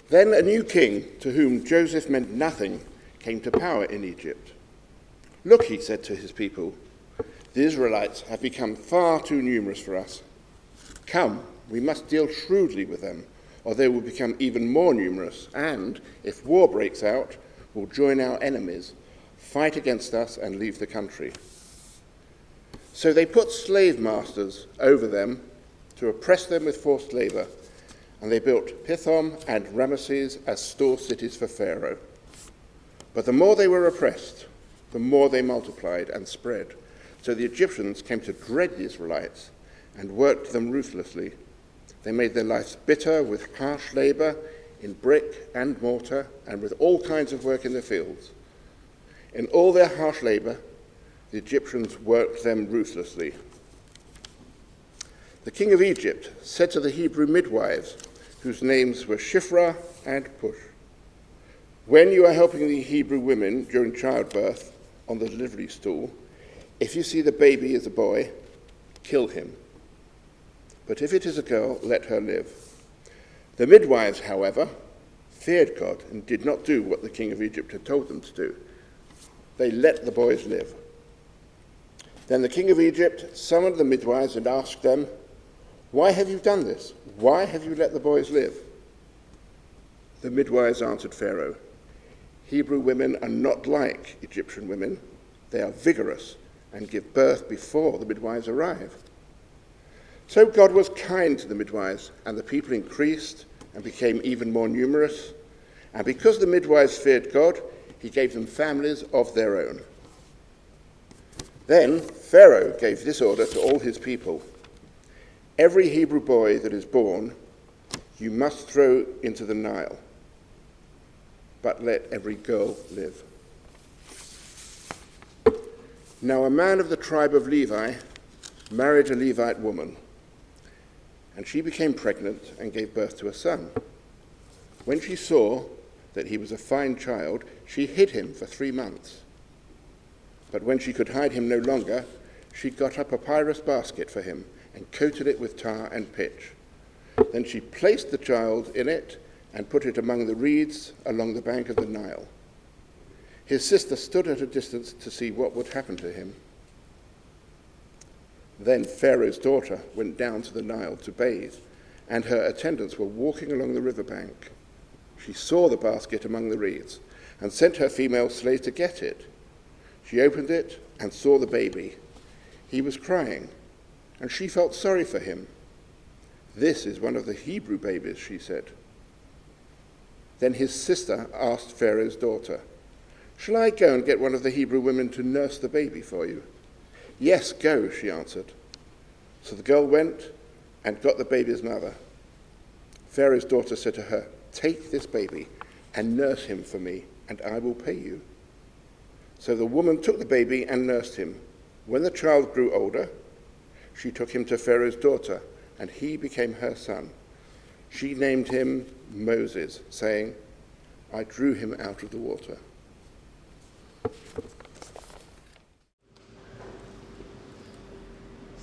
Then a new king, to whom Joseph meant nothing, came to power in Egypt. "Look," he said to his people, "the Israelites have become far too numerous for us. Come, we must deal shrewdly with them, or they will become even more numerous, and, if war breaks out, will join our enemies, fight against us, and leave the country." So they put slave masters over them to oppress them with forced labor, and they built Pithom and Ramesses as store cities for Pharaoh. But the more they were oppressed, the more they multiplied and spread. So the Egyptians came to dread the Israelites and worked them ruthlessly. They made their lives bitter with harsh labor in brick and mortar and with all kinds of work in the fields. In all their harsh labor, the Egyptians worked them ruthlessly. The king of Egypt said to the Hebrew midwives, whose names were Shiphrah and Puah, "When you are helping the Hebrew women during childbirth on the delivery stool, if you see the baby is a boy, kill him. But if it is a girl, let her live." The midwives, however, feared God and did not do what the king of Egypt had told them to do. They let the boys live. Then the king of Egypt summoned the midwives and asked them, "Why have you done this? Why have you let the boys live?" The midwives answered Pharaoh, "Hebrew women are not like Egyptian women. They are vigorous and give birth before the midwives arrive." So God was kind to the midwives, and the people increased and became even more numerous. And because the midwives feared God, he gave them families of their own. Then Pharaoh gave this order to all his people: "Every Hebrew boy that is born you must throw into the Nile, but let every girl live." Now a man of the tribe of Levi married a Levite woman, and she became pregnant and gave birth to a son. When she saw that he was a fine child, she hid him for 3 months. But when she could hide him no longer, she got a papyrus basket for him and coated it with tar and pitch. Then she placed the child in it and put it among the reeds along the bank of the Nile. His sister stood at a distance to see what would happen to him. Then Pharaoh's daughter went down to the Nile to bathe, and her attendants were walking along the riverbank. She saw the basket among the reeds and sent her female slave to get it. She opened it and saw the baby. He was crying, and she felt sorry for him. "This is one of the Hebrew babies," she said. Then his sister asked Pharaoh's daughter, "Shall I go and get one of the Hebrew women to nurse the baby for you?" "Yes, go," she answered. So the girl went and got the baby's mother. Pharaoh's daughter said to her, "Take this baby and nurse him for me, and I will pay you." So the woman took the baby and nursed him. When the child grew older, she took him to Pharaoh's daughter, and he became her son. She named him Moses, saying, "I drew him out of the water."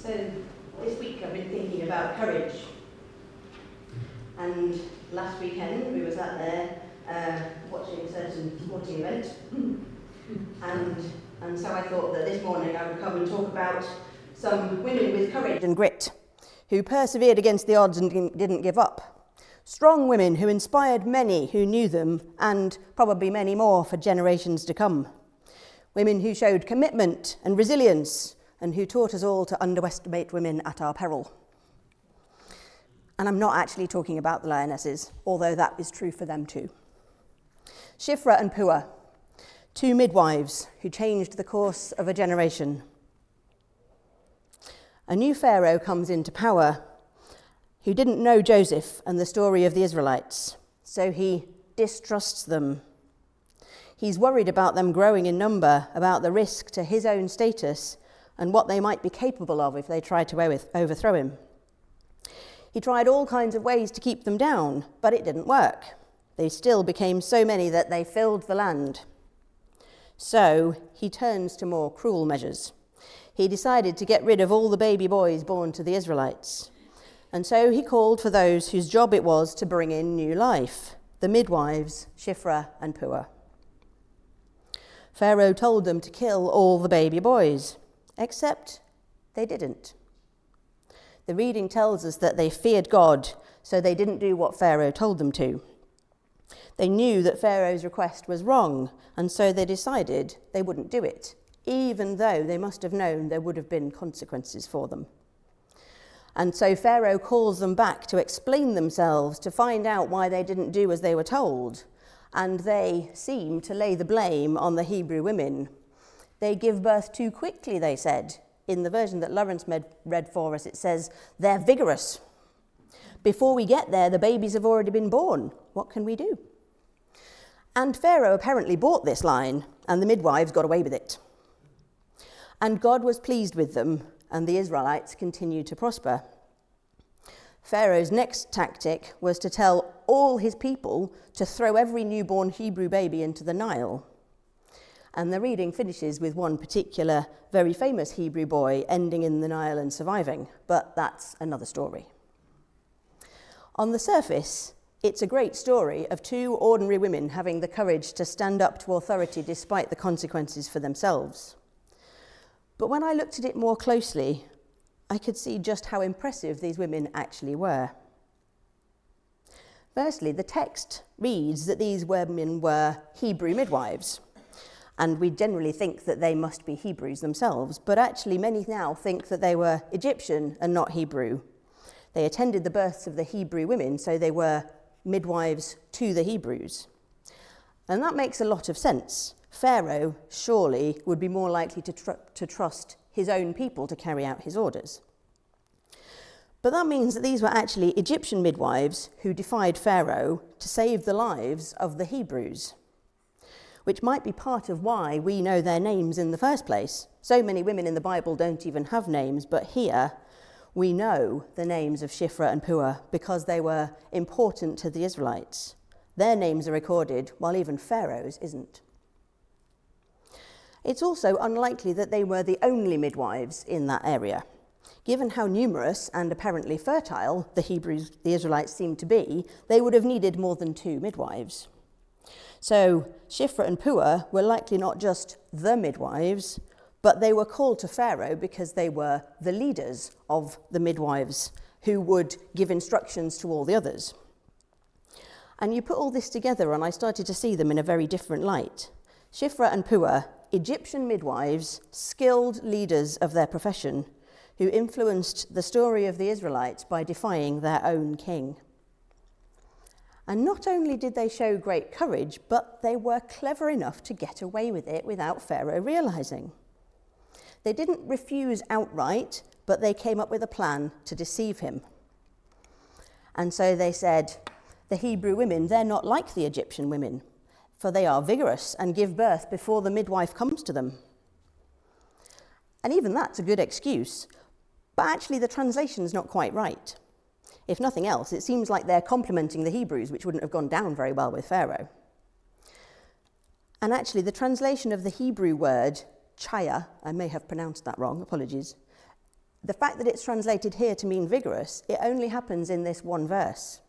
So this week I've been thinking about courage. And last weekend we was out there watching a certain sporting event. And so I thought that this morning I would come and talk about some women with courage and grit, who persevered against the odds and didn't give up. Strong women who inspired many who knew them, and probably many more for generations to come. Women who showed commitment and resilience, and who taught us all to underestimate women at our peril. And I'm not actually talking about the lionesses, although that is true for them too. Shiphrah and Puah, 2 midwives who changed the course of a generation. A new Pharaoh comes into power who didn't know Joseph and the story of the Israelites, so he distrusts them. He's worried about them growing in number, about the risk to his own status, and what they might be capable of if they tried to overthrow him. He tried all kinds of ways to keep them down, but it didn't work. They still became so many that they filled the land. So he turns to more cruel measures. He decided to get rid of all the baby boys born to the Israelites. And so he called for those whose job it was to bring in new life. the midwives, Shiphrah and Puah. Pharaoh told them to kill all the baby boys, except they didn't. The reading tells us that they feared God, so they didn't do what Pharaoh told them to. They knew that Pharaoh's request was wrong, and so they decided they wouldn't do it, even though they must have known there would have been consequences for them. And so Pharaoh calls them back to explain themselves, to find out why they didn't do as they were told. And they seem to lay the blame on the Hebrew women. They give birth too quickly, they said. In the version that Lawrence read for us, it says, they're vigorous. Before we get there, the babies have already been born. What can we do? And Pharaoh apparently bought this line, and the midwives got away with it. And God was pleased with them, and the Israelites continued to prosper. Pharaoh's next tactic was to tell all his people to throw every newborn Hebrew baby into the Nile. And the reading finishes with one particular very famous Hebrew boy ending in the Nile and surviving, but that's another story. On the surface, it's a great story of two ordinary women having the courage to stand up to authority despite the consequences for themselves. But when I looked at it more closely, I could see just how impressive these women actually were. Firstly, the text reads that these women were Hebrew midwives, and we generally think that they must be Hebrews themselves, but actually many now think that they were Egyptian and not Hebrew. They attended the births of the Hebrew women, so they were midwives to the Hebrews. And that makes a lot of sense. Pharaoh surely would be more likely to trust his own people to carry out his orders. But that means that these were actually Egyptian midwives who defied Pharaoh to save the lives of the Hebrews, which might be part of why we know their names in the first place. So many women in the Bible don't even have names, but here we know the names of Shiphrah and Puah because they were important to the Israelites. Their names are recorded, while even Pharaoh's isn't. It's also unlikely that they were the only midwives in that area. Given how numerous and apparently fertile the Israelites seemed to be, they would have needed more than two midwives. So Shiphrah and Puah were likely not just the midwives, but they were called to Pharaoh because they were the leaders of the midwives who would give instructions to all the others. And you put all this together and I started to see them in a very different light. Shiphrah and Puah, Egyptian midwives, skilled leaders of their profession, who influenced the story of the Israelites by defying their own king. And not only did they show great courage, but they were clever enough to get away with it without Pharaoh realizing. They didn't refuse outright, but they came up with a plan to deceive him. And so they said, the Hebrew women, they're not like the Egyptian women, for they are vigorous and give birth before the midwife comes to them. And even that's a good excuse, but actually the translation's not quite right. If nothing else, it seems like they're complimenting the Hebrews, which wouldn't have gone down very well with Pharaoh. And actually the translation of the Hebrew word, chaya, I may have pronounced that wrong, apologies. The fact that it's translated here to mean vigorous, it only happens in this one verse.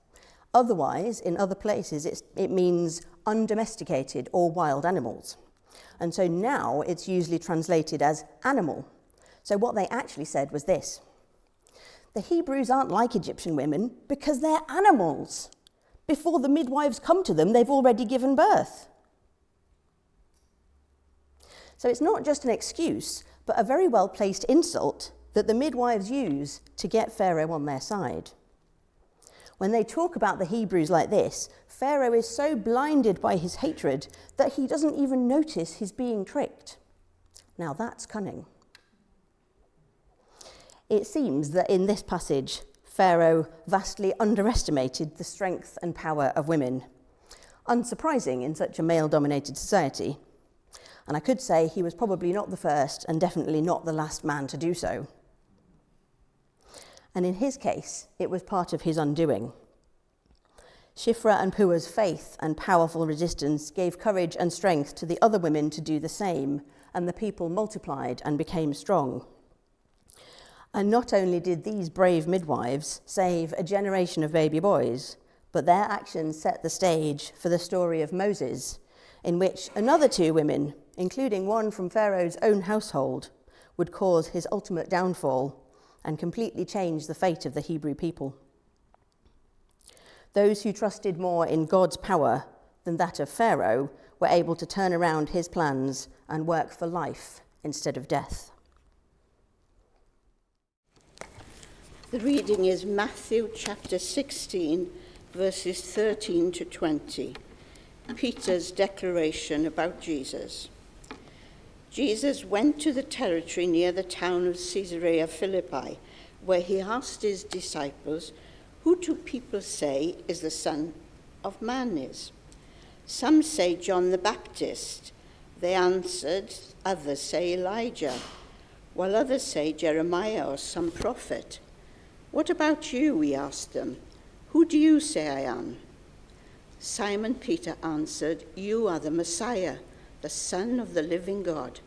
Otherwise, in other places, it means undomesticated or wild animals. And so now it's usually translated as animal. So what they actually said was this: the Hebrews aren't like Egyptian women because they're animals. Before the midwives come to them, they've already given birth. So it's not just an excuse, but a very well-placed insult that the midwives use to get Pharaoh on their side. When they talk about the Hebrews like this, Pharaoh is so blinded by his hatred that he doesn't even notice he's being tricked. Now that's cunning. It seems that in this passage, Pharaoh vastly underestimated the strength and power of women. Unsurprising in such a male-dominated society. And I could say he was probably not the first and definitely not the last man to do so. And in his case, it was part of his undoing. Shiphrah and Puah's faith and powerful resistance gave courage and strength to the other women to do the same, and the people multiplied and became strong. And not only did these brave midwives save a generation of baby boys, but their actions set the stage for the story of Moses, in which another two women, including one from Pharaoh's own household, would cause his ultimate downfall and completely change the fate of the Hebrew people. Those who trusted more in God's power than that of Pharaoh were able to turn around his plans and work for life instead of death. The reading is Matthew chapter 16, verses 13 to 20. Peter's declaration about Jesus. Jesus went to the territory near the town of Caesarea Philippi, where he asked his disciples, "Who do people say is the Son of Man is?" "Some say John the Baptist," they answered. "Others say Elijah, while others say Jeremiah or some prophet." "What about you?" he asked them. "Who do you say I am?" Simon Peter answered, "You are the Messiah, the Son of the living God."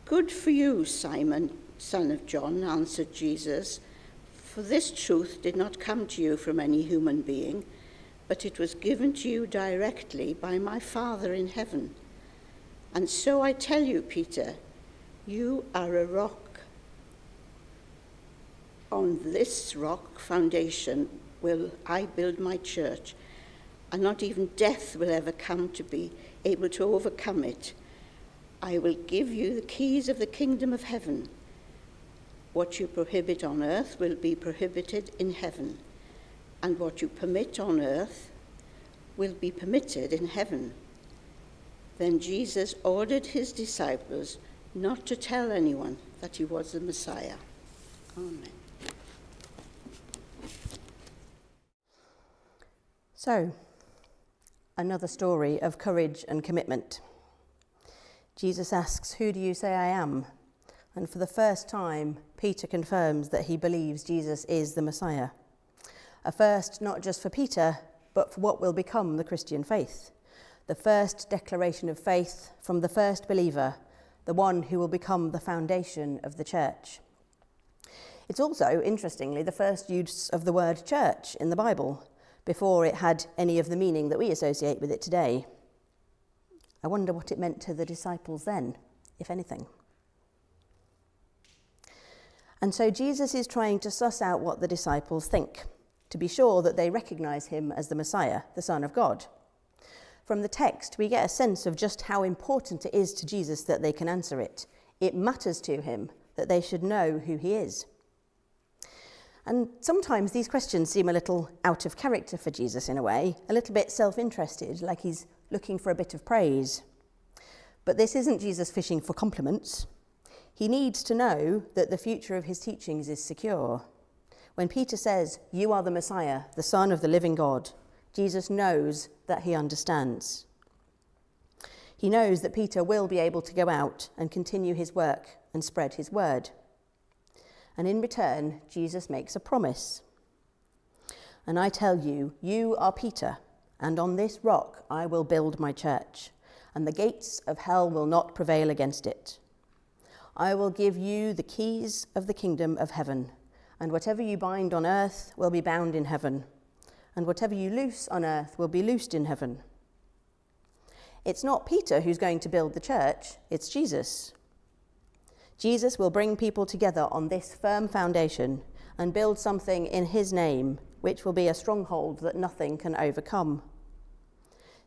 "Good for you, Simon, son of John," answered Jesus. "For this truth did not come to you from any human being, but it was given to you directly by my Father in heaven. And so I tell you, Peter, you are a rock. On this rock foundation will I build my church, and not even death will ever come to be able to overcome it. I will give you the keys of the kingdom of heaven. What you prohibit on earth will be prohibited in heaven, and what you permit on earth will be permitted in heaven." Then Jesus ordered his disciples not to tell anyone that he was the Messiah. Amen. So, another story of courage and commitment. Jesus asks, "Who do you say I am?" And for the first time, Peter confirms that he believes Jesus is the Messiah. A first not just for Peter, but for what will become the Christian faith. The first declaration of faith from the first believer, the one who will become the foundation of the church. It's also, interestingly, the first use of the word church in the Bible, before it had any of the meaning that we associate with it today. I wonder what it meant to the disciples then, if anything. And so Jesus is trying to suss out what the disciples think, to be sure that they recognize him as the Messiah, the Son of God. From the text, we get a sense of just how important it is to Jesus that they can answer it. It matters to him that they should know who he is. And sometimes these questions seem a little out of character for Jesus in a way, a little bit self-interested, like he's looking for a bit of praise. But this isn't Jesus fishing for compliments. He needs to know that the future of his teachings is secure. When Peter says, "You are the Messiah, the Son of the living God," Jesus knows that he understands. He knows that Peter will be able to go out and continue his work and spread his word. And in return, Jesus makes a promise. "And I tell you, you are Peter, and on this rock I will build my church, and the gates of hell will not prevail against it. I will give you the keys of the kingdom of heaven, and whatever you bind on earth will be bound in heaven, and whatever you loose on earth will be loosed in heaven." It's not Peter who's going to build the church, it's Jesus. Jesus will bring people together on this firm foundation and build something in his name, which will be a stronghold that nothing can overcome.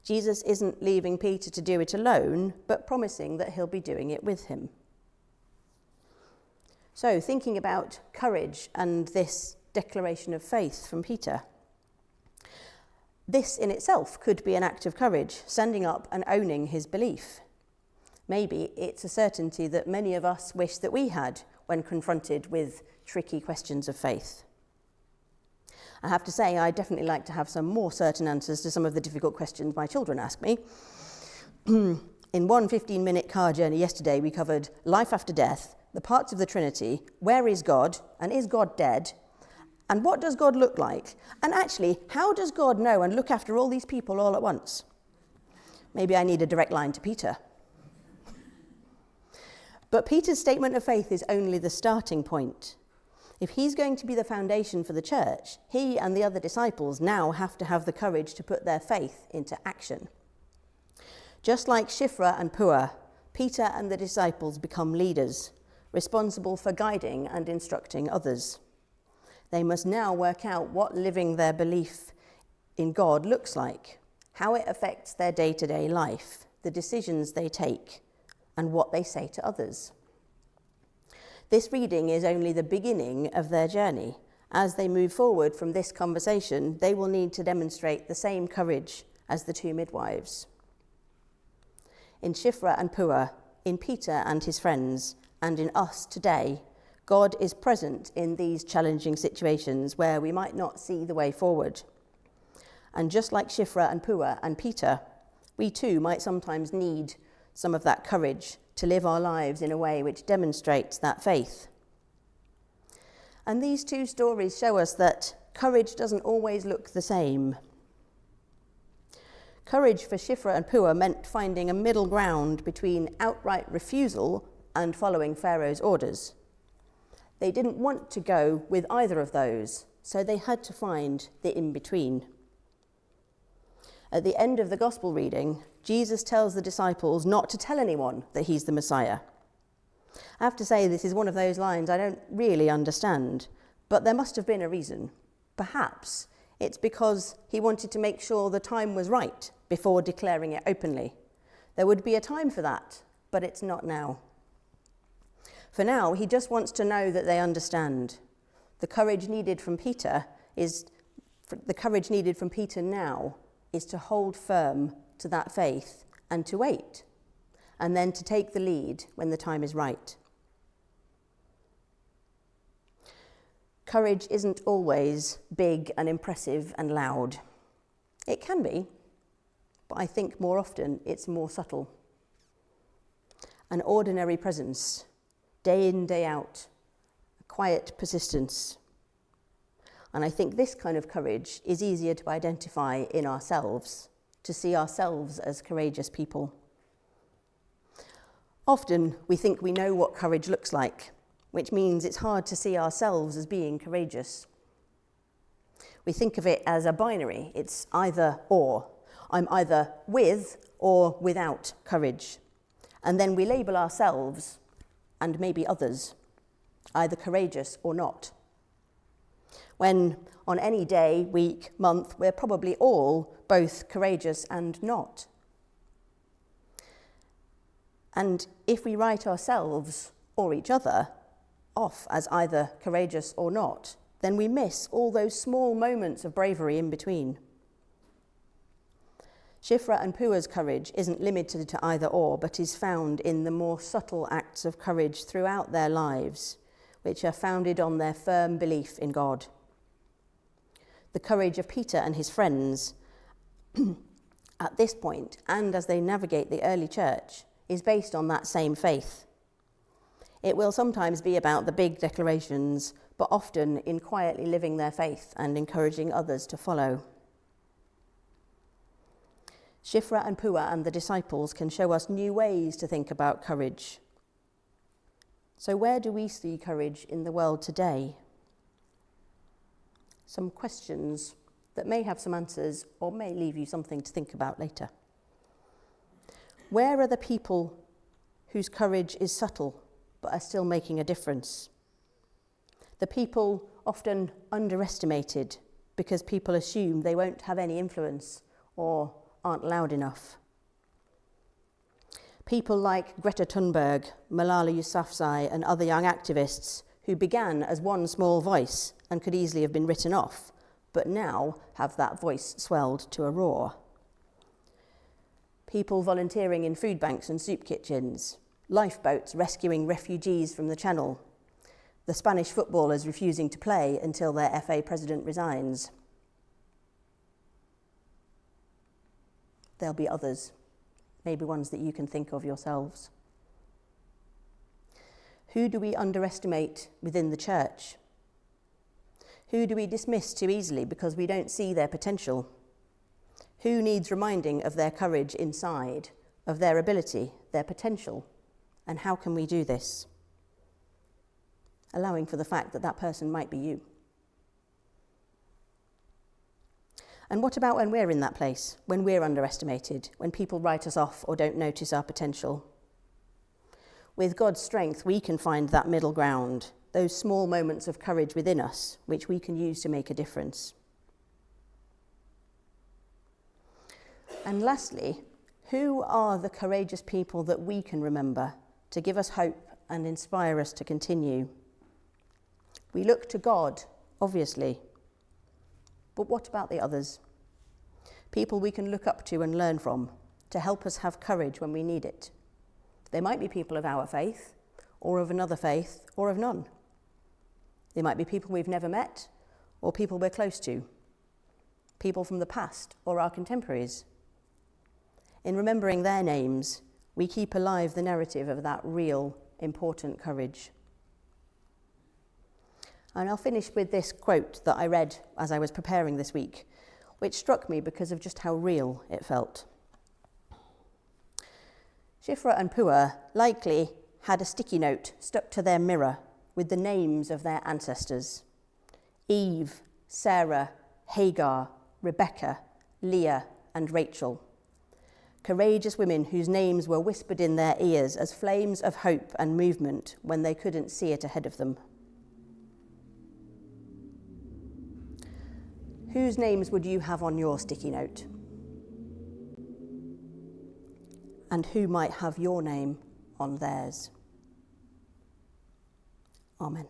Jesus isn't leaving Peter to do it alone, but promising that he'll be doing it with him. So, thinking about courage and this declaration of faith from Peter, this in itself could be an act of courage, standing up and owning his belief. Maybe it's a certainty that many of us wish that we had when confronted with tricky questions of faith. I have to say, I definitely like to have some more certain answers to some of the difficult questions my children ask me. In one 15-minute car journey yesterday, we covered life after death, the parts of the Trinity, where is God, and is God dead, and what does God look like? And actually, how does God know and look after all these people all at once? Maybe I need a direct line to Peter. But Peter's statement of faith is only the starting point. If he's going to be the foundation for the church, he and the other disciples now have to have the courage to put their faith into action. Just like Shiphrah and Puah, Peter and the disciples become leaders, responsible for guiding and instructing others. They must now work out what living their belief in God looks like, how it affects their day-to-day life, the decisions they take, and what they say to others. This reading is only the beginning of their journey. As they move forward from this conversation, they will need to demonstrate the same courage as the two midwives. In Shiphrah and Puah, in Peter and his friends, and in us today, God is present in these challenging situations where we might not see the way forward. And just like Shiphrah and Puah and Peter, we too might sometimes need some of that courage to live our lives in a way which demonstrates that faith. And these two stories show us that courage doesn't always look the same. Courage for Shiphrah and Puah meant finding a middle ground between outright refusal and following Pharaoh's orders. They didn't want to go with either of those, so they had to find the in-between. At the end of the gospel reading, Jesus tells the disciples not to tell anyone that he's the Messiah. I have to say this is one of those lines I don't really understand, but there must have been a reason. Perhaps it's because he wanted to make sure the time was right before declaring it openly. There would be a time for that, but it's not now. For now, he just wants to know that they understand. The courage needed from Peter now is to hold firm to that faith and to wait, and then to take the lead when the time is right. Courage isn't always big and impressive and loud. It can be, but I think more often it's more subtle. An ordinary presence, day in, day out, a quiet persistence. And I think this kind of courage is easier to identify in ourselves, to see ourselves as courageous people. Often we think we know what courage looks like, which means it's hard to see ourselves as being courageous. We think of it as a binary. It's either or. I'm either with or without courage. And then we label ourselves, and maybe others, either courageous or not. When on any day, week, month, we're probably all both courageous and not. And if we write ourselves or each other off as either courageous or not, then we miss all those small moments of bravery in between. Shiphrah and Puah's courage isn't limited to either or, but is found in the more subtle acts of courage throughout their lives, which are founded on their firm belief in God. The courage of Peter and his friends at this point, and as they navigate the early church, is based on that same faith. It will sometimes be about the big declarations, but often in quietly living their faith and encouraging others to follow. Shiphrah and Puah and the disciples can show us new ways to think about courage. So where do we see courage in the world today? Some questions that may have some answers or may leave you something to think about later. Where are the people whose courage is subtle but are still making a difference? The people often underestimated because people assume they won't have any influence or aren't loud enough. People like Greta Thunberg, Malala Yousafzai and other young activists who began as one small voice and could easily have been written off, but now have that voice swelled to a roar. People volunteering in food banks and soup kitchens, lifeboats rescuing refugees from the Channel, the Spanish footballers refusing to play until their FA president resigns. There'll be others, maybe ones that you can think of yourselves. Who do we underestimate within the church? Who do we dismiss too easily because we don't see their potential? Who needs reminding of their courage inside, of their ability, their potential? And how can we do this? allowing for the fact that that person might be you. And what about when we're in that place, when we're underestimated, when people write us off or don't notice our potential? With God's strength, we can find that middle ground, those small moments of courage within us, which we can use to make a difference. And lastly, who are the courageous people that we can remember to give us hope and inspire us to continue? We look to God, obviously. But what about the others? People we can look up to and learn from to help us have courage when we need it. They might be people of our faith, or of another faith, or of none. They might be people we've never met, or people we're close to. People from the past, or our contemporaries. In remembering their names, we keep alive the narrative of that real, important courage. And I'll finish with this quote that I read as I was preparing this week, which struck me because of just how real it felt. Shifra and Puah likely had a sticky note stuck to their mirror with the names of their ancestors: Eve, Sarah, Hagar, Rebecca, Leah, and Rachel. Courageous women whose names were whispered in their ears as flames of hope and movement when they couldn't see it ahead of them. Whose names would you have on your sticky note? And who might have your name on theirs? Amen.